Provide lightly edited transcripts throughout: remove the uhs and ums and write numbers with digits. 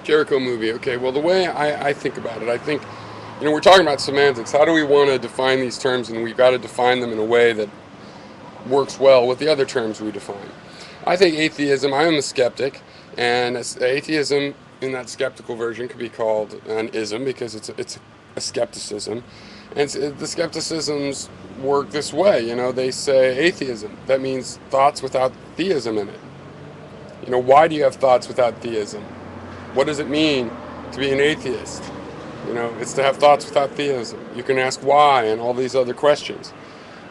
Jericho movie. Okay, well, the way I think about it, I think, we're talking about semantics. How do we want to define these terms? And we've got to define them in a way that works well with the other terms we define. I think atheism, I am a skeptic, and atheism in that skeptical version could be called an ism because it's a skepticism. And the skepticisms work this way, they say atheism. That means thoughts without theism in it. Why do you have thoughts without theism? What does it mean to be an atheist? It's to have thoughts without theism. You can ask why and all these other questions.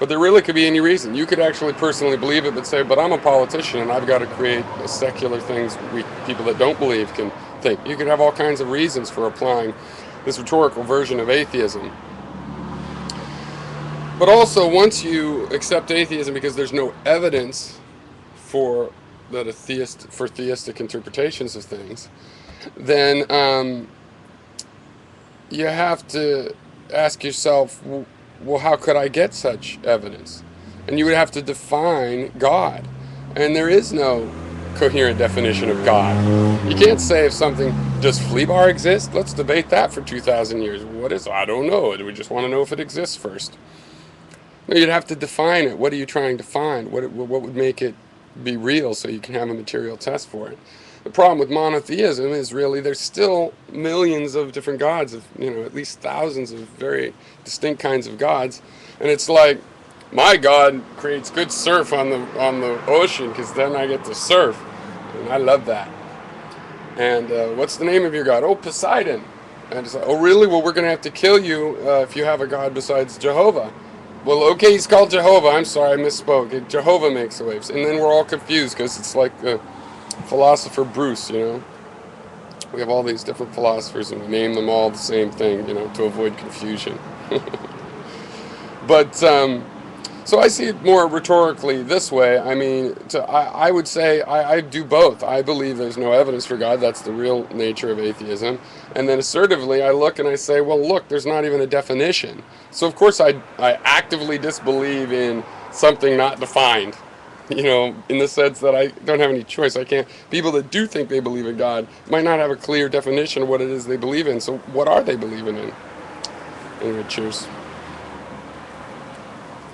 But there really could be any reason. You could actually personally believe it, but say, but I'm a politician and I've got to create secular things people that don't believe can think. You could have all kinds of reasons for applying this rhetorical version of atheism. But also, once you accept atheism because there's no evidence for theistic interpretations of things, then you have to ask yourself, well, how could I get such evidence? And you would have to define God. And there is no coherent definition of God. You can't say if something, does flea bar exist? Let's debate that for 2,000 years. What is, I don't know. We just want to know if it exists first. No, you'd have to define it. What are you trying to find? What would make it be real so you can have a material test for it? The problem with monotheism is really there's still millions of different gods, at least thousands of very distinct kinds of gods, and it's like my God creates good surf on the ocean because then I get to surf, and I love that. And what's the name of your God? Oh, Poseidon. And it's like, oh, really? Well, we're going to have to kill you if you have a God besides Jehovah. Well, okay, he's called Jehovah. I'm sorry, I misspoke. Jehovah makes the waves. And then we're all confused because it's like philosopher Bruce, We have all these different philosophers and we name them all the same thing, to avoid confusion. But, so I see it more rhetorically this way. I mean, I would say I do both. I believe there's no evidence for God. That's the real nature of atheism. And then assertively, I look and I say, well, look, there's not even a definition. So, of course, I actively disbelieve in something not defined. In the sense that I don't have any choice. I can't. People that do think they believe in God might not have a clear definition of what it is they believe in. So what are they believing in? Anyway, cheers.